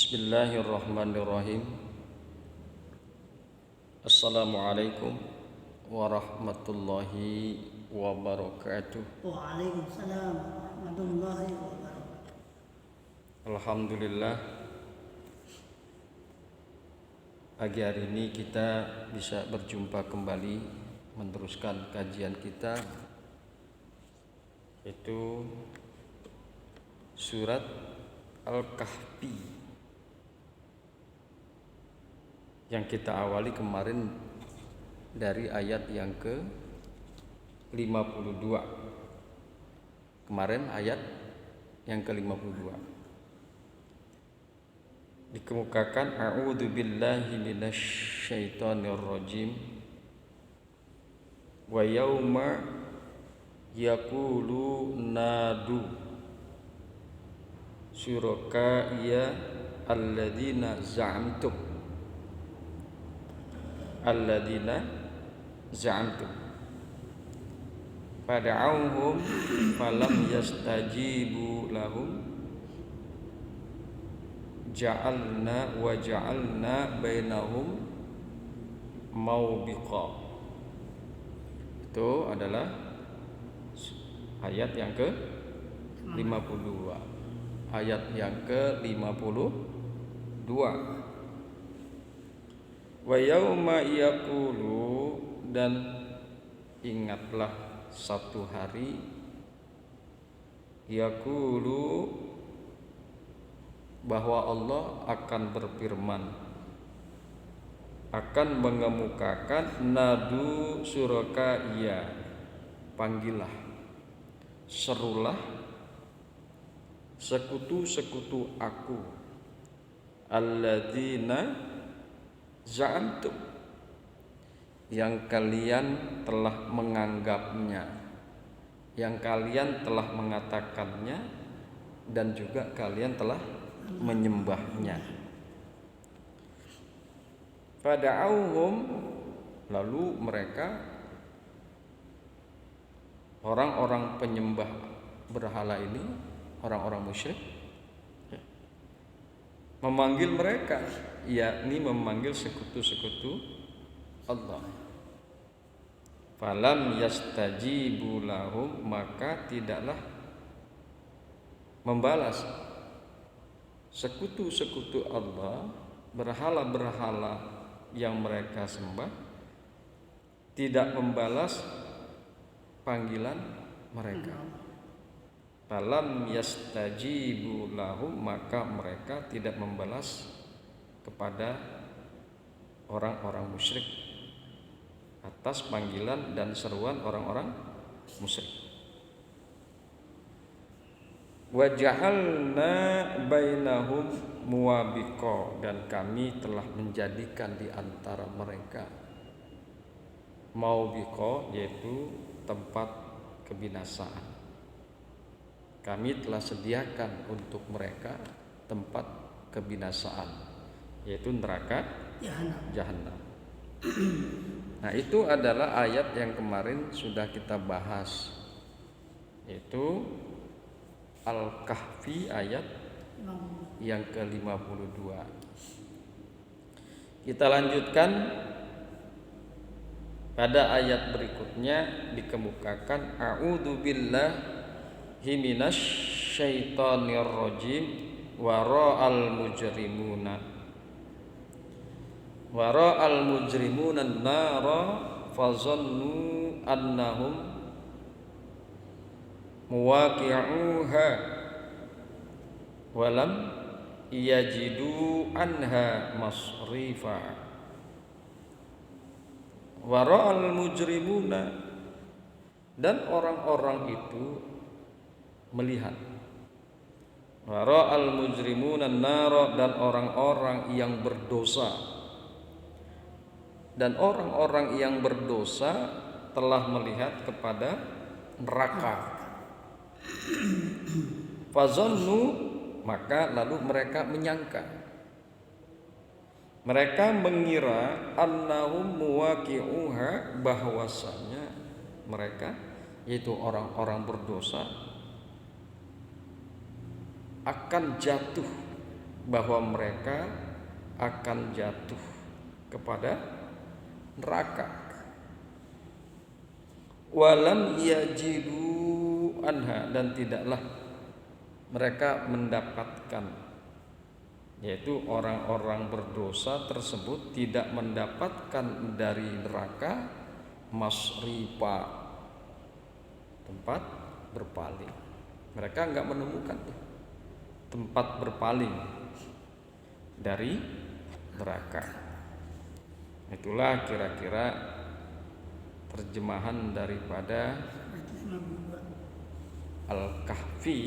Bismillahirrahmanirrahim. Assalamualaikum warahmatullahi wabarakatuh. Waalaikumsalam warahmatullahi wabarakatuh. Alhamdulillah, pagi hari ini kita bisa berjumpa kembali meneruskan kajian kita, yaitu surat Al-Kahfi yang kita awali kemarin dari ayat yang ke-52. Kemarin ayat yang ke-52 dikemukakan a'udzu billahi minasyaitonir rajim wa yauma yaqulu nadu syuraka alladzina za'amtum fada'auhum falam yastajibu lahum ja'alna bainahum maubiqa. Itu adalah ayat yang ke-52. Ayat yang ke-52. Wa yauma yaqulu, dan ingatlah satu hari yaqulu, bahwa Allah akan berfirman, akan mengemukakan nadu suraka, panggillah, serulah sekutu-sekutu aku, alladzina za'antum, yang kalian telah menganggapnya, yang kalian telah mengatakannya, dan juga kalian telah menyembahnya. Fada'auhum, lalu mereka, orang-orang penyembah berhala ini, orang-orang musyrik, memanggil mereka, yakni memanggil sekutu-sekutu Allah. Falam yastajibu lahum, maka tidaklah membalas sekutu-sekutu Allah, berhala-berhala yang mereka sembah, tidak membalas panggilan mereka. Falam yastajibu lahum, maka mereka tidak membalas kepada orang-orang musyrik atas panggilan dan seruan orang-orang musyrik. Wa ja'alna bainahum muwabiqa, dan kami telah menjadikan di antara mereka maubiqa, yaitu tempat kebinasaan. Kami telah sediakan untuk mereka tempat kebinasaan, yaitu neraka Jahannam. Nah, itu adalah ayat yang kemarin sudah kita bahas, yaitu Al-Kahfi ayat yang ke-52. Kita lanjutkan pada ayat berikutnya, dikemukakan a'udzu billahi minasyaitonir rajim wara'al mujrimuna an-nara fazannu annahum muwaqi'uha walam yajidu anha masrifa. Wara'al mujrimuna, dan orang-orang itu melihat, wara'al mujrimuna an-nara, dan orang-orang yang berdosa, dan orang-orang yang berdosa telah melihat kepada neraka. Fazannu, maka lalu mereka menyangka, mereka mengira annahum muwaqi'uha, bahwasanya mereka, yaitu orang-orang berdosa, akan jatuh bahwa mereka akan jatuh kepada neraka. Walam yajidu anha, dan tidaklah mereka mendapatkan, yaitu orang-orang berdosa tersebut tidak mendapatkan dari neraka masrifa, tempat berpaling. Mereka enggak menemukan tempat berpaling dari neraka. Itulah kira-kira terjemahan daripada Al-Kahfi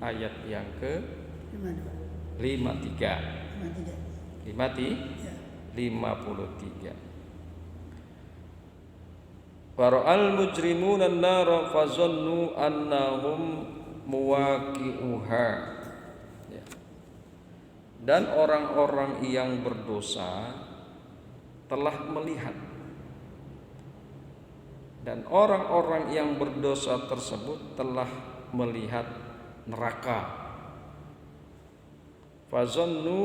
ayat yang ke 53. 53. Wara'al mujrimuna an-nara fazannu annahum muwaqi'uha. Dan orang-orang yang berdosa telah melihat, dan orang-orang yang berdosa tersebut telah melihat neraka. Fazannu,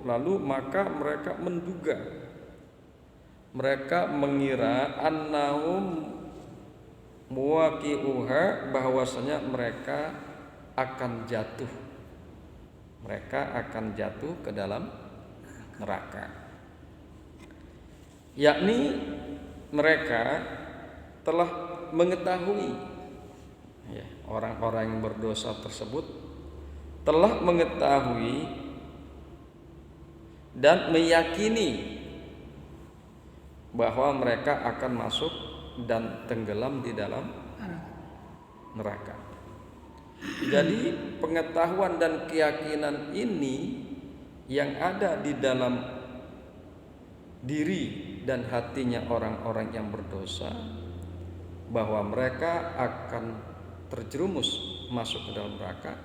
lalu maka mereka menduga, mereka mengira annahum muwaqi'uha, bahwasanya mereka akan jatuh, mereka akan jatuh ke dalam neraka. Yakni mereka telah mengetahui, ya, orang-orang yang berdosa tersebut telah mengetahui dan meyakini bahwa mereka akan masuk dan tenggelam di dalam neraka. Jadi pengetahuan dan keyakinan ini yang ada di dalam diri dan hatinya orang-orang yang berdosa, bahwa mereka akan terjerumus masuk ke dalam neraka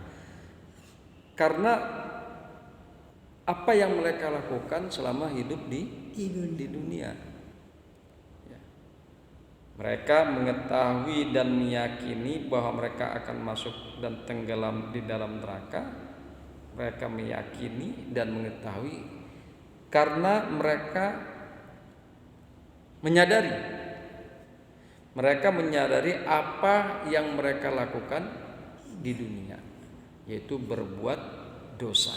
karena apa yang mereka lakukan selama hidup di dunia. Ya. Mereka mengetahui dan meyakini bahwa mereka akan masuk dan tenggelam di dalam neraka. Mereka meyakini dan mengetahui karena mereka menyadari apa yang mereka lakukan di dunia, yaitu berbuat dosa.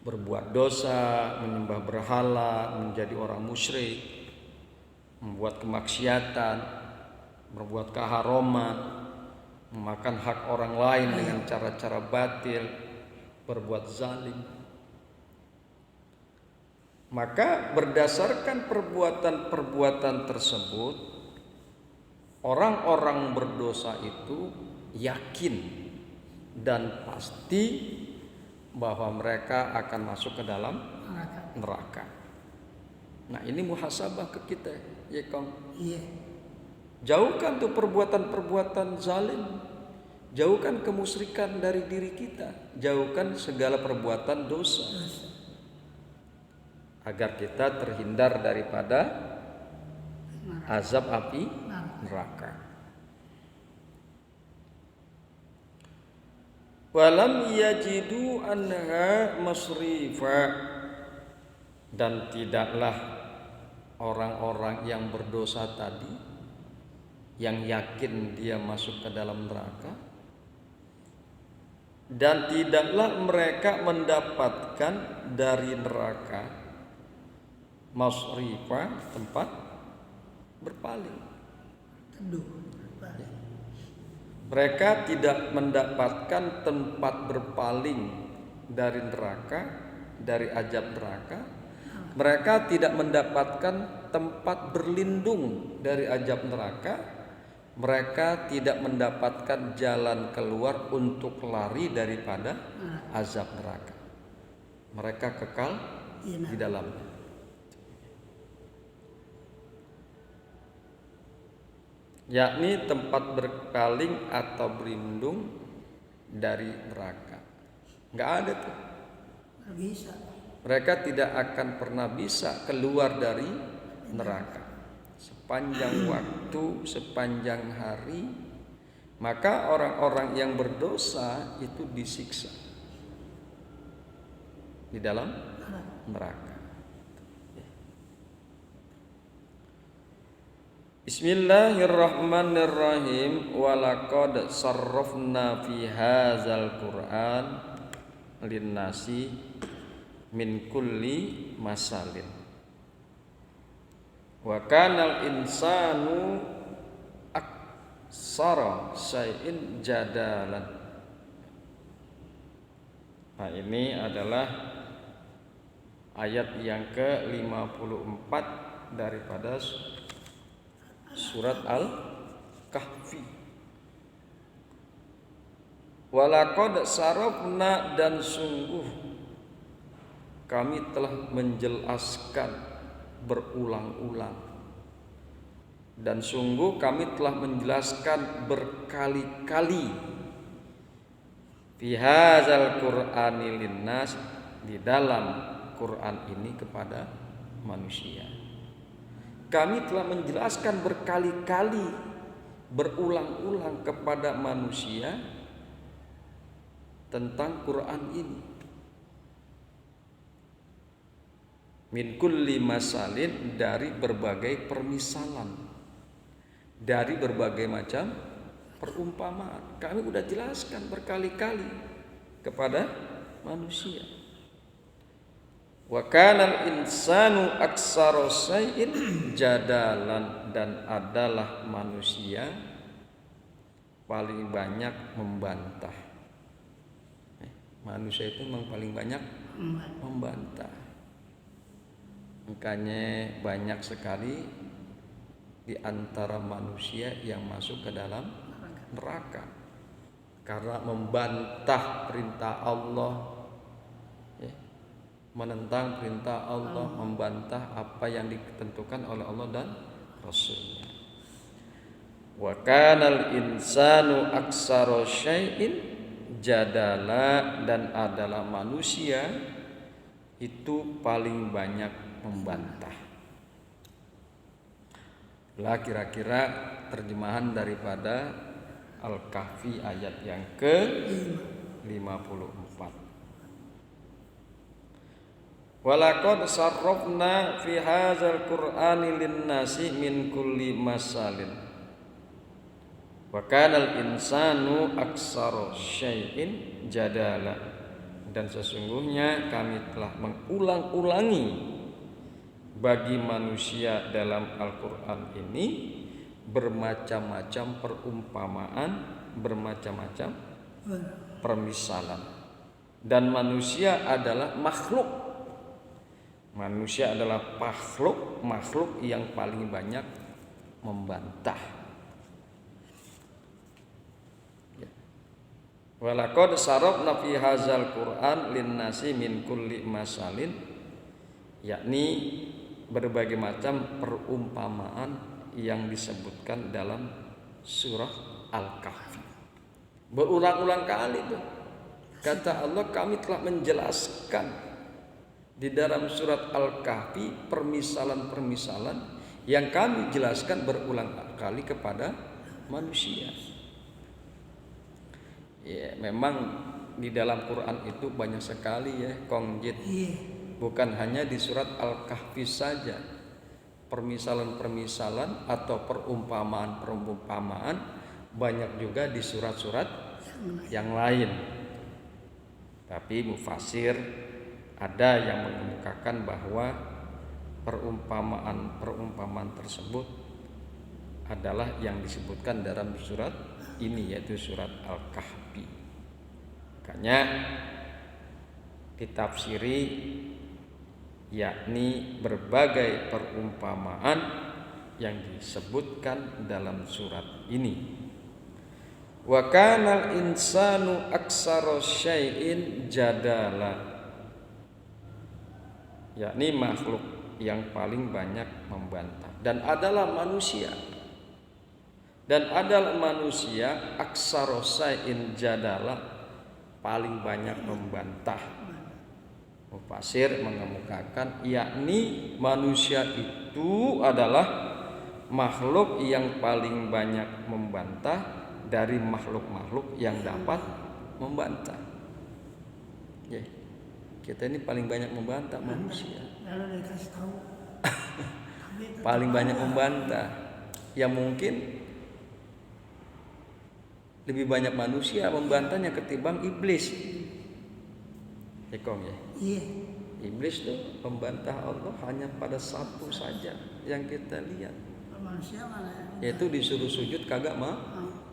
Berbuat dosa, menyembah berhala, menjadi orang musyrik, membuat kemaksiatan, berbuat keharuman, memakan hak orang lain dengan cara-cara batil, berbuat zalim. Maka berdasarkan perbuatan-perbuatan tersebut, orang-orang berdosa itu yakin dan pasti bahwa mereka akan masuk ke dalam neraka. Nah, ini muhasabah ke kita, ya Kang. Iya. Jauhkan tuh perbuatan-perbuatan zalim, jauhkan kemusyrikan dari diri kita, jauhkan segala perbuatan dosa, agar kita terhindar daripada azab api neraka. Walam yajidu anha masrifa, dan tidaklah orang-orang yang berdosa tadi yang yakin dia masuk ke dalam neraka, dan tidaklah mereka mendapatkan dari neraka masrifa, tempat berpaling. Mereka tidak mendapatkan tempat berpaling dari neraka, dari azab neraka. Mereka tidak mendapatkan tempat berlindung dari azab neraka. Mereka tidak mendapatkan jalan keluar untuk lari daripada azab neraka. Mereka kekal di dalamnya. Yakni tempat berpaling atau berlindung dari neraka. Enggak ada tuh. Bisa. Mereka tidak akan pernah bisa keluar dari neraka. Sepanjang waktu, sepanjang hari, maka orang-orang yang berdosa itu disiksa. di dalam neraka. Bismillahirrahmanirrahim. Walaqad sarrafna fi hadzal Qur'an linnasi min kulli masalin. Wa kanal insanu aksara syai'in jadalan. Nah, ini adalah ayat yang ke-54 daripada surat Al-Kahfi. Walaqad sarafna, dan sungguh kami telah menjelaskan berulang-ulang, dan sungguh kami telah menjelaskan berkali-kali fi hadzal Qur'ani linnas, di dalam Quran ini kepada manusia. Kami telah menjelaskan berkali-kali, berulang-ulang kepada manusia tentang Quran ini. Min kulli masalin, dari berbagai permisalan, dari berbagai macam perumpamaan. Kami sudah jelaskan berkali-kali kepada manusia. Wa kanal insanu aktsara syai'in jadalan, dan adalah manusia paling banyak membantah. Manusia itu memang paling banyak membantah. Makanya banyak sekali di antara manusia yang masuk ke dalam neraka karena membantah perintah Allah, menentang perintah Allah, membantah apa yang ditentukan oleh Allah dan Rasulnya. Wa kanal insanu aktsara syai'in jadala, dan adalah manusia itu paling banyak membantah. Lah kira-kira terjemahan daripada Al-Kahfi ayat yang ke-54. Walaqad sarrafna fi hadzal Qur'ani linnasi min kulli masalin. Wa kanal insanu aktsara syai'in jadala, dan sesungguhnya kami telah mengulang-ulangi bagi manusia dalam Al-Qur'an ini bermacam-macam perumpamaan, bermacam-macam permisalan. Dan manusia adalah makhluk. Manusia adalah makhluk yang paling banyak membantah. Walaqad sarafna fi hadzal Qur'an linnasi min kulli masalin, yakni berbagai macam perumpamaan yang disebutkan dalam surah Al-Kahfi. Berulang-ulang kali tuh kata Allah, kami telah menjelaskan di dalam surat Al-Kahfi permisalan-permisalan yang kami jelaskan berulang kali kepada manusia. Ya, memang di dalam Quran itu banyak sekali ya kongjit. Bukan hanya di surat Al-Kahfi saja. Permisalan-permisalan atau perumpamaan-perumpamaan banyak juga di surat-surat yang lain. Tapi mufasir ada yang mengemukakan bahwa perumpamaan tersebut adalah yang disebutkan dalam surat ini, yaitu surat Al-Kahfi. Makanya ditafsiri yakni berbagai perumpamaan yang disebutkan dalam surat ini. Wa kanal insanu aktsara syai'in jadala, yakni makhluk yang paling banyak membantah. Dan adalah manusia aktsara syai'in jadala, paling banyak membantah. Mufasir mengemukakan yakni manusia itu adalah makhluk yang paling banyak membantah dari makhluk-makhluk yang dapat membantah. Kita ini paling banyak membantah manusia. Lalu dikasih tahu. Paling banyak membantah. Ya mungkin lebih banyak manusia membantahnya ketimbang iblis. Kong ya. Iya. Iblis tuh membantah Allah hanya pada satu saja yang kita lihat. Manusia mana? Yaitu disuruh sujud kagak mau.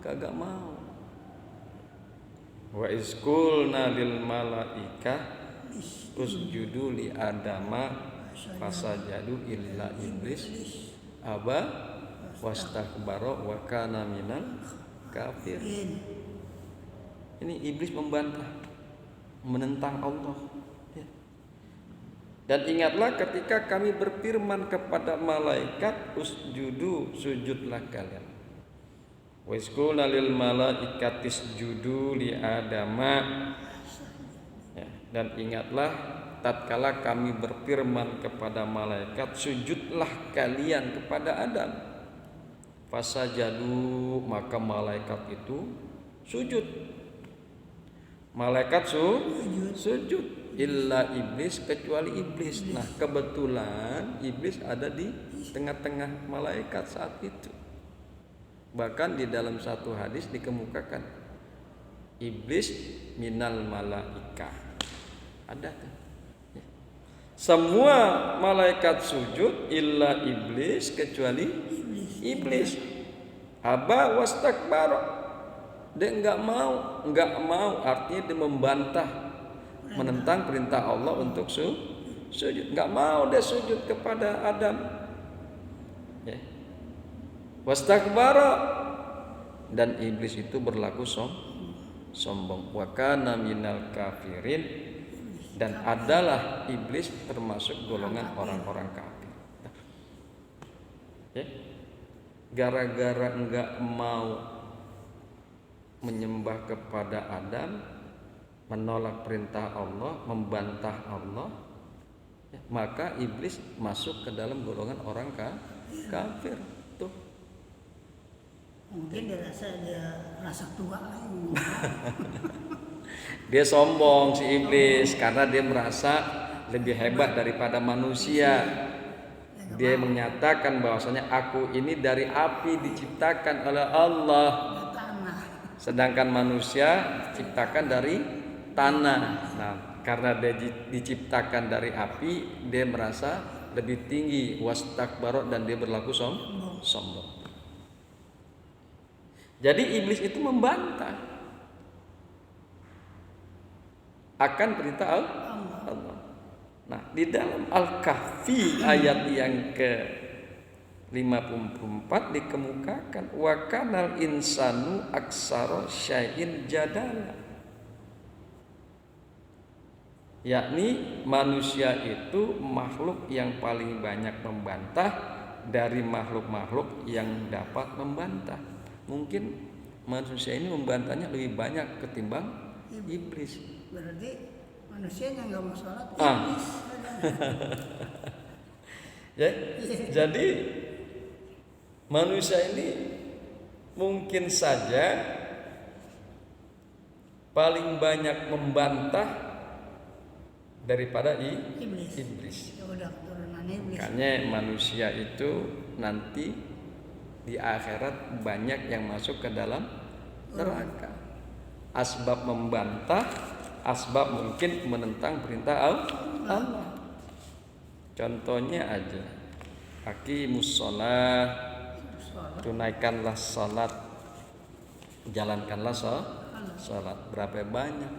Kagak mau. Wa isqulna lil malaikah usjudu li adama fasajadu illa iblis aba wastakbara wa kana minal kafir. Ini iblis membantah, menentang Allah. Dan ingatlah ketika kami berfirman kepada malaikat, usjudu, sujudlah kalian. Wa isqulna lil malaikati isjudu li adama. Ya, dan ingatlah tatkala kami berfirman kepada malaikat, sujudlah kalian kepada Adam. Fasajadu, maka malaikat itu sujud. Malaikat sujud. Illa iblis, kecuali iblis. Nah kebetulan iblis ada di tengah-tengah malaikat saat itu. Bahkan di dalam satu hadis dikemukakan iblis minal malaikah. Ada tuh. Semua malaikat sujud illa iblis, kecuali iblis. Aba wastakbara. Dia enggak mau, artinya dia membantah, menentang perintah Allah untuk sujud. Enggak mau dia sujud kepada Adam. Ya. Wastakbara, dan iblis itu berlaku sombong. Wa kana minal kafirin, dan adalah iblis termasuk golongan orang-orang kafir. Ya. Gara-gara enggak mau menyembah kepada Adam, menolak perintah Allah, membantah Allah, ya, maka iblis masuk ke dalam golongan orang kafir. Tuh. Mungkin dia rasa tua lagi. Dia sombong si iblis karena dia merasa lebih hebat daripada manusia. Dia menyatakan bahwasanya aku ini dari api diciptakan oleh Allah, sedangkan manusia diciptakan dari tanah. Nah, karena dia diciptakan dari api, dia merasa lebih tinggi, wastakbara, dan dia berlaku sombong. Jadi iblis itu membantah akan perintah Allah. Nah, di dalam Al-Kahfi ayat yang ke-54 dikemukakan wa kanal insanu aksara syai'in jadala. Yakni manusia itu makhluk yang paling banyak membantah dari makhluk-makhluk yang dapat membantah. Mungkin manusia ini membantahnya lebih banyak ketimbang iblis. Berarti manusia yang nggak mau sholat iblis. Ya, jadi manusia ini mungkin saja paling banyak membantah daripada iblis. Ya udah keturunan iblis. Makanya manusia itu nanti di akhirat banyak yang masuk ke dalam neraka. Asbab membantah, asbab mungkin menentang perintah Allah. Contohnya aja, aqimus shalah, tunaikanlah salat, jalankanlah salat. Berapa banyak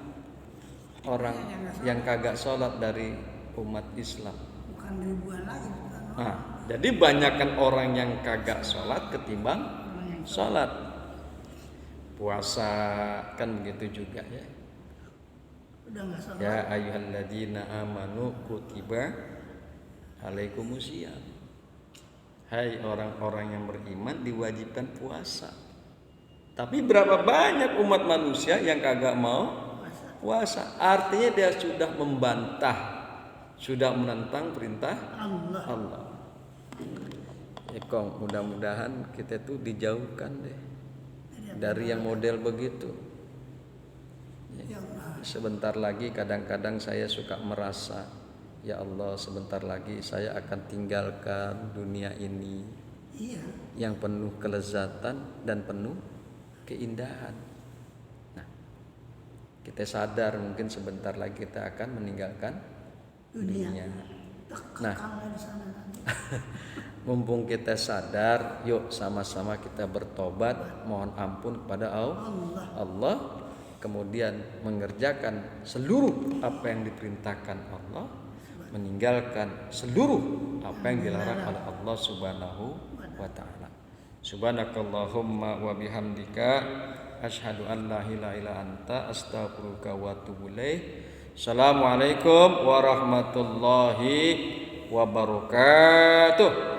orang yang kagak salat dari umat Islam? Bukan ribuan lagi. Nah, jadi banyakkan orang yang kagak sholat ketimbang sholat. Puasa kan begitu juga ya. Udah nggak sholat. Ya ayyuhalladzina amanu kutiba alaikumusiyam. Hai orang-orang yang beriman, diwajibkan puasa. Tapi berapa banyak umat manusia yang kagak mau puasa? Artinya dia sudah membantah, sudah menentang perintah Allah. Ya Kong, mudah-mudahan kita tuh dijauhkan deh dari yang model begitu. Ya. sebentar lagi kadang-kadang saya suka merasa, ya Allah, sebentar lagi saya akan tinggalkan dunia ini Iya. yang penuh kelezatan dan penuh keindahan. Nah, kita sadar mungkin sebentar lagi kita akan meninggalkan dunia. Nah, Kekal di sana nanti. mumpung kita sadar, yuk sama-sama kita bertobat, mohon ampun kepada Allah, kemudian mengerjakan seluruh apa yang diperintahkan Allah, meninggalkan seluruh apa yang dilarang oleh Allah Subhanahu wa ta'ala. Subhanakallahumma wa bihamdika asyhadu an la ilaha illa anta astaghfiruka wa atubu ilaik. Assalamualaikum warahmatullahi wabarakatuh.